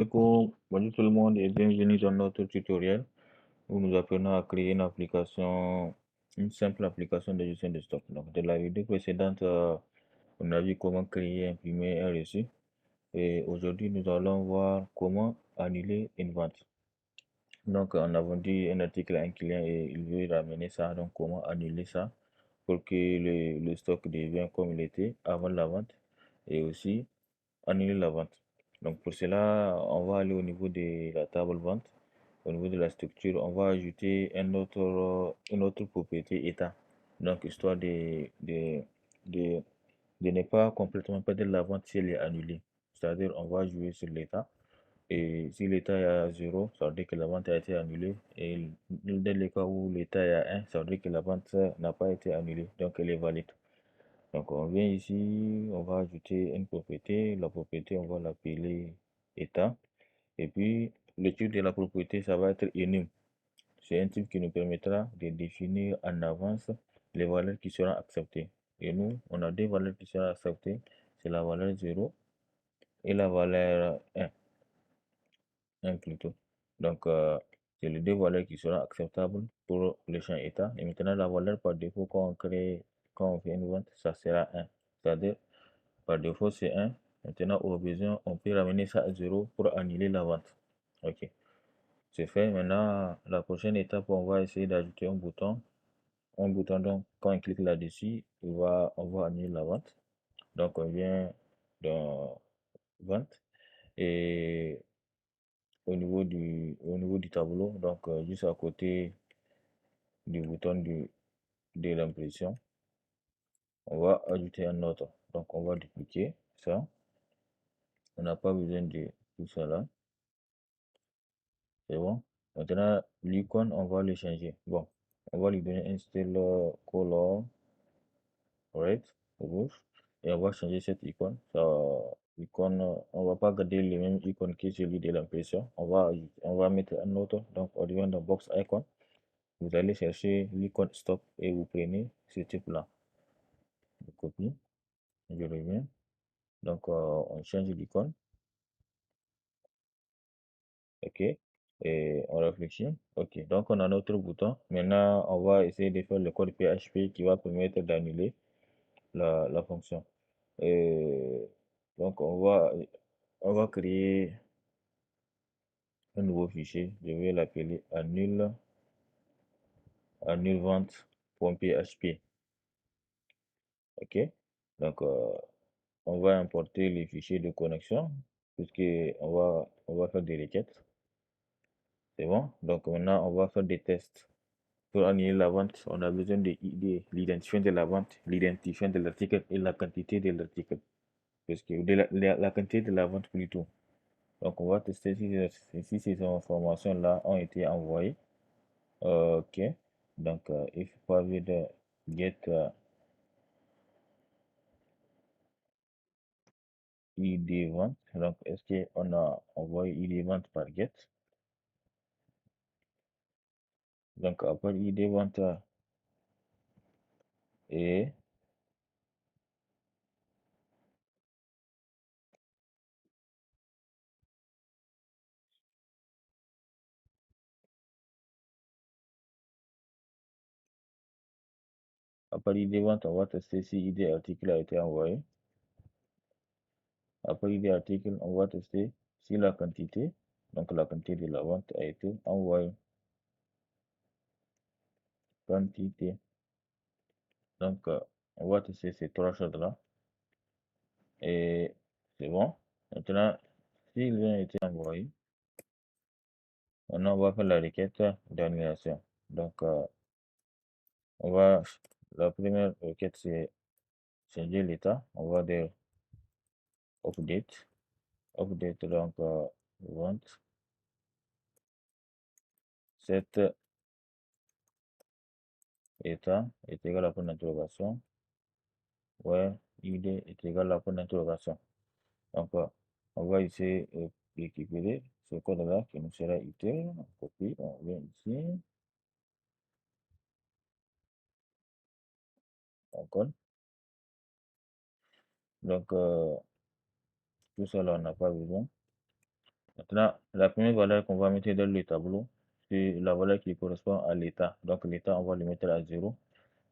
Bonjour tout le monde et bienvenue dans notre tutoriel où nous apprenons à créer une simple application de gestion de stock. Donc, de la vidéo précédente, on a vu comment créer et imprimer un reçu et aujourd'hui nous allons voir comment annuler une vente. Donc, on a vendu un article à un client et il veut ramener ça. Donc, comment annuler ça pour que le stock devienne comme il était avant la vente et aussi annuler la vente. Donc pour cela, on va aller au niveau de la table vente, au niveau de la structure, on va ajouter une autre propriété état. Donc histoire de, de ne pas complètement perdre la vente si elle est annulée. C'est-à-dire on va jouer sur l'état. Et si l'état est à 0, ça veut dire que la vente a été annulée. Et dans le cas où l'état est à 1, ça veut dire que la vente n'a pas été annulée. Donc elle est valide. Donc on vient ici, on va ajouter une propriété. La propriété, on va l'appeler état. Et puis le type de la propriété, ça va être enum. C'est un type qui nous permettra de définir en avance les valeurs qui seront acceptées. Et nous, on a deux valeurs qui seront acceptées. C'est la valeur 0 et la valeur 1 plutôt. Donc c'est les deux valeurs qui seront acceptables pour le champ état. Et maintenant la valeur par défaut quand on fait une vente, ça sera 1. C'est-à-dire par défaut, c'est 1. Maintenant, au besoin, on peut ramener ça à 0 pour annuler la vente. Ok, c'est fait. Maintenant, la prochaine étape, on va essayer d'ajouter un bouton. Un bouton, donc, quand on clique là-dessus, on va annuler la vente. Donc, on vient dans vente et au niveau du tableau, donc, juste à côté du bouton de l'impression, on va ajouter un autre. Donc, on va dupliquer ça. On n'a pas besoin de tout ça là. C'est bon. Maintenant, l'icône, on va le changer. Bon, on va lui donner un style color red, rouge. Et on va changer cette icône. L'icône, on va pas garder le même icône que celui de l'impression. On va mettre un autre. Donc, au lieu de box icon, vous allez chercher l'icône stop et vous prenez ce type-là. Je copie, je reviens. Donc, on change l'icône. OK. Et on réfléchit. OK. Donc, on a notre bouton. Maintenant, on va essayer de faire le code PHP qui va permettre d'annuler la fonction. Et donc, on va créer un nouveau fichier. Je vais l'appeler annulevente.php. OK. Donc, on va importer les fichiers de connexion puisque on va faire des requêtes. C'est bon. Donc, maintenant, on va faire des tests. Pour annuler la vente, on a besoin de l'identifiant de la vente, l'identifiant de l'article et la quantité de l'article. Parce que la quantité de la vente plutôt. Donc on va tester si ces informations-là ont été envoyées. Ok. Donc if private get ID vente. Donc est-ce qu'on a envoyé ID vente par get? Donc après ID vente et après ID vente, on va tester si ID article a été envoyé. Après ID article, on va tester si la quantité, donc la quantité de la vente a été envoyée. Quantité. Donc on va tester ces trois choses-là. Et c'est bon. Maintenant, s'il vient été envoyé, maintenant on va faire la requête d'annulation. Donc, on va, la première requête, c'est changer l'état. On va dire update. Update, donc, vente. Cet état est égal à point d'interrogation. Ouais, ID est égal à point d'interrogation. Donc, on va essayer de récupérer ce code-là qui nous sera utile. On copie, on vient ici, on colle. Donc, tout ça là, on n'a pas besoin. Maintenant, la première valeur qu'on va mettre dans le tableau, c'est la valeur qui correspond à l'état. Donc l'état, on va le mettre à 0.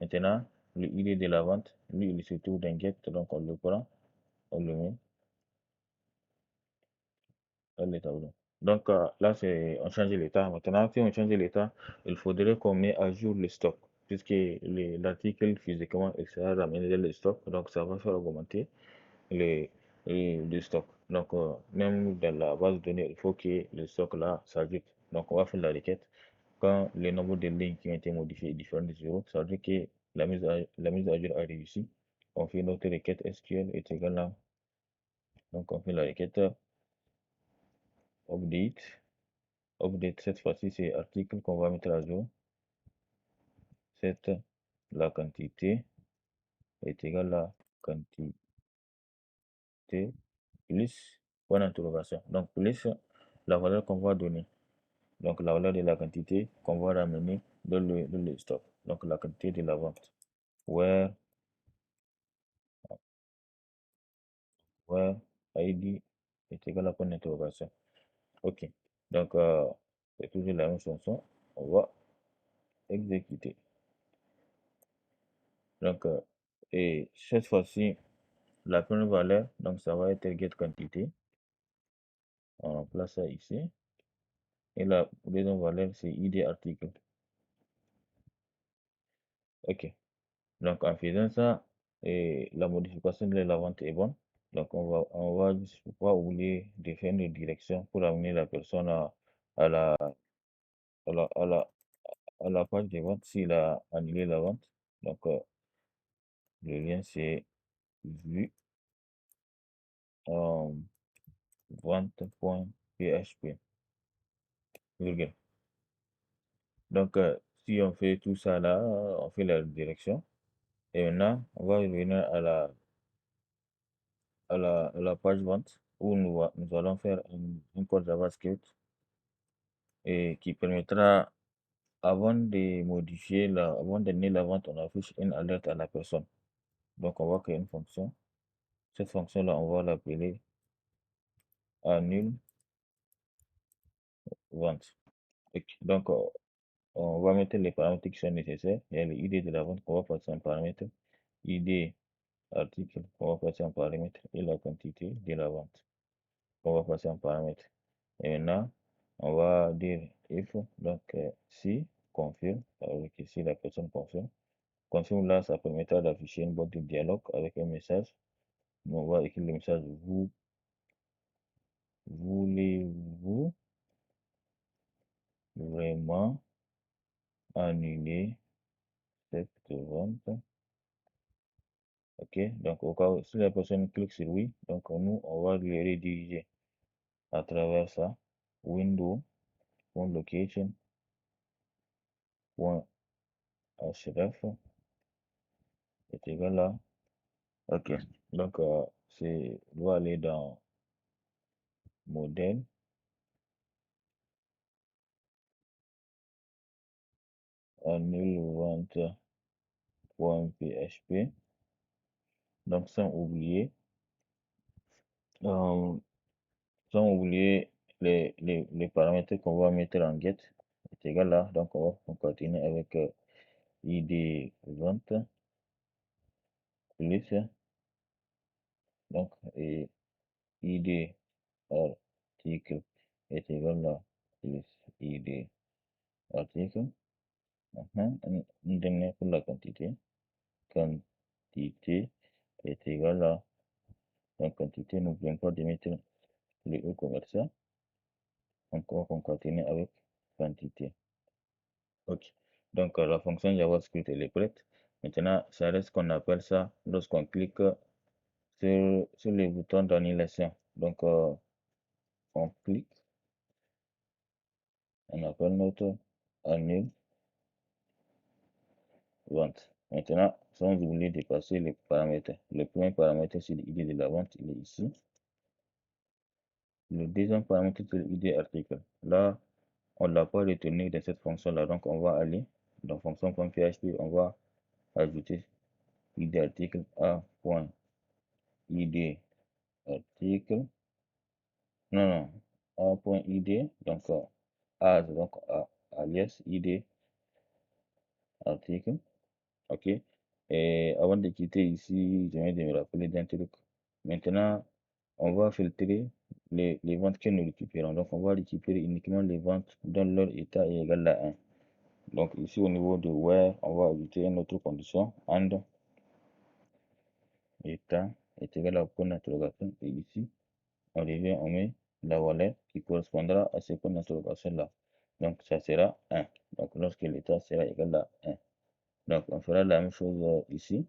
Maintenant, le ID de la vente, lui, il se trouve dans get, donc on le prend, on le met dans le tableau. Donc là, c'est on change l'état. Maintenant, si on change l'état, il faudrait qu'on mette à jour le stock, puisque l'article physiquement il sera ramené dans le stock, donc ça va faire augmenter les, le stock. Donc, même dans la base de données, il faut que le stock là s'ajoute. Donc, on va faire la requête. Quand le nombre de lignes qui ont été modifiées est différent de 0, ça veut dire que la mise à jour a réussi. On fait notre requête SQL est égal à, donc on fait la requête update. Update, cette fois-ci, c'est article qu'on va mettre à jour. Cette, la quantité est égale à quantité plus point d'interrogation. Donc, plus la valeur qu'on va donner. Donc, la valeur de la quantité qu'on va ramener dans le stock. Donc, la quantité de la vente. Where, where ID est égal à point d'interrogation. OK. Donc, c'est toujours la même chanson. On va exécuter. Donc, et cette fois-ci, la première valeur, donc ça va être get quantité. On place ça ici. Et la deuxième valeur, c'est ID article. OK. Donc, en faisant ça, et la modification de la vente est bonne. Donc, on va juste pas oublier de faire une direction pour amener la personne à la, à la, à la, à la page de vente s'il a annulé la vente. Donc, le lien, c'est vu en vente.php, virgule. Donc, si on fait tout ça là, on fait la direction. Et maintenant, on va revenir à la page vente où nous allons faire un code JavaScript et qui permettra, avant de modifier avant de donner la vente, on affiche une alerte à la personne. Donc, on va créer une fonction. Cette fonction-là, on va l'appeler annule vente. Donc, on va mettre les paramètres qui sont nécessaires. Il y a l'ID de la vente qu'on va passer en paramètre, ID article qu'on va passer en paramètre et la quantité de la vente qu'on va passer en paramètre. Et maintenant, on va dire if, donc si confirme, avec ici la personne confirme. Confirme là, ça permettra d'afficher une boîte de dialogue avec un message. On va écrire le message voulez-vous vraiment annuler cette vente? Ok, donc au cas où si la personne clique sur oui, donc nous on va le rediriger à travers ça. Window, location, href est égal à. Ok, donc c'est doit aller dans modèle, annule vente.php. Donc euh, sans oublier les paramètres qu'on va mettre en get est égal à, donc on va continuer avec id vente plus, donc et id article est égal à plus id article. Une dernière pour la quantité. Quantité est égal à, la quantité, n'oublions pas de mettre le E commercial. Donc on va concaténer avec quantité. Ok. Donc la fonction JavaScript elle est prête. Maintenant, ça reste qu'on appelle ça lorsqu'on clique sur le bouton d'annulation. Donc on clique, on appelle notre annule vente. Maintenant, sans oublier de passer les paramètres. Le premier paramètre, c'est l'ID de la vente, il est ici. Le deuxième paramètre, c'est l'ID article. Là, on ne l'a pas retenu dans cette fonction-là. Donc, on va aller dans fonction.php, on va ajouter ID article a.id article. Non, non. A.id, donc A, donc alias, ID, article, ok. Et avant de quitter ici, je viens de me rappeler d'un truc. Maintenant, on va filtrer les ventes que nous récupérons. Donc, on va récupérer uniquement les ventes dont leur état est égal à 1. Donc, ici, au niveau de where, on va ajouter une autre condition, and état est égal à point d'interrogation. Et ici, on revient, on met la valeur qui correspondra à ce point d'interrogation là. Donc, ça sera 1. Donc, lorsque l'état sera égal à 1. Donc, on fera la même chose ici.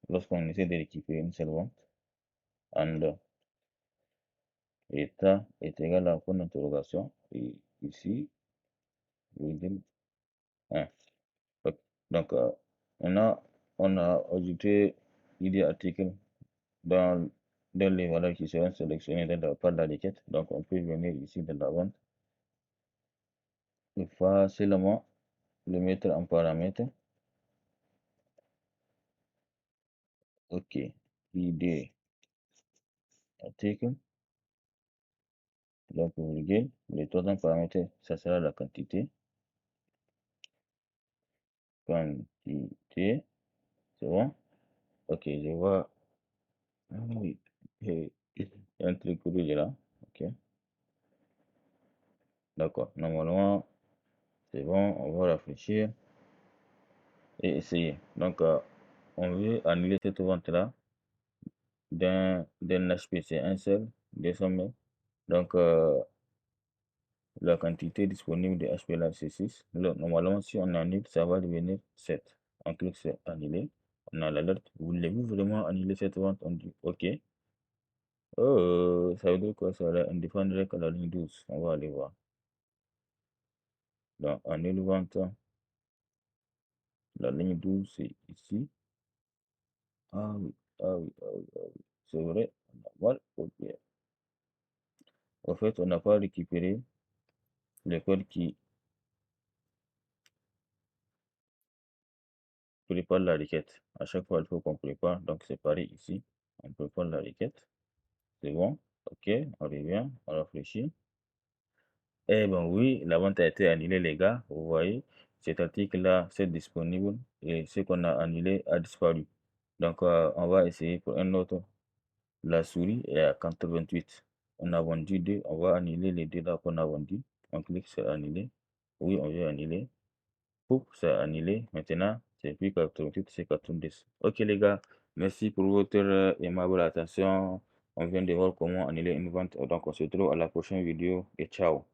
Lorsqu'on essaie de récupérer une seule vente, and état est égal à point d'interrogation. Et ici, virgule 1. Donc, on a ajouté ID article dans, dans les valeurs qui seront sélectionnées par la requête. Donc, on peut venir ici dans la vente et facilement le mettre en paramètre. OK. ID article. Donc, virgule. Le troisième paramètre, ça sera la quantité. Quantité. C'est bon? OK, je vois. Ah oui. Il y a un truc rouge là. OK. D'accord. Normalement, c'est bon. On va réfléchir et essayer. Donc, on veut annuler cette vente-là d'un HPC, un seul, 200 000. Donc, la quantité disponible de HP là, c'est 6. Normalement, si on annule, ça va devenir 7. On clique sur annuler. On a l'alerte. Voulez-vous vraiment annuler cette vente? On dit OK. Oh, ça veut dire quoi ça? On défendrait que la ligne 12. On va aller voir. Donc, annule vente. La ligne 12, c'est ici. Ah oui, ah oui, ah oui, ah oui. C'est vrai. Normal. OK. En fait, on n'a pas récupéré le code qui prépare la requête. À chaque fois, il faut qu'on prépare. Donc, c'est pareil ici. On prépare la requête. C'est bon. OK. On revient. On réfléchit. Eh ben oui, la vente a été annulée, les gars. Vous voyez, cet article-là, c'est disponible et ce qu'on a annulé a disparu. Donc, on va essayer pour un autre. La souris est à 88. On a vendu deux. On va annuler les deux là qu'on a vendus. On clique sur annuler. Oui, on veut annuler. Pouf, c'est annulé. Maintenant, c'est plus 88, c'est 90. Ok les gars, merci pour votre aimable attention. On vient de voir comment annuler une vente. Donc on se retrouve à la prochaine vidéo et ciao.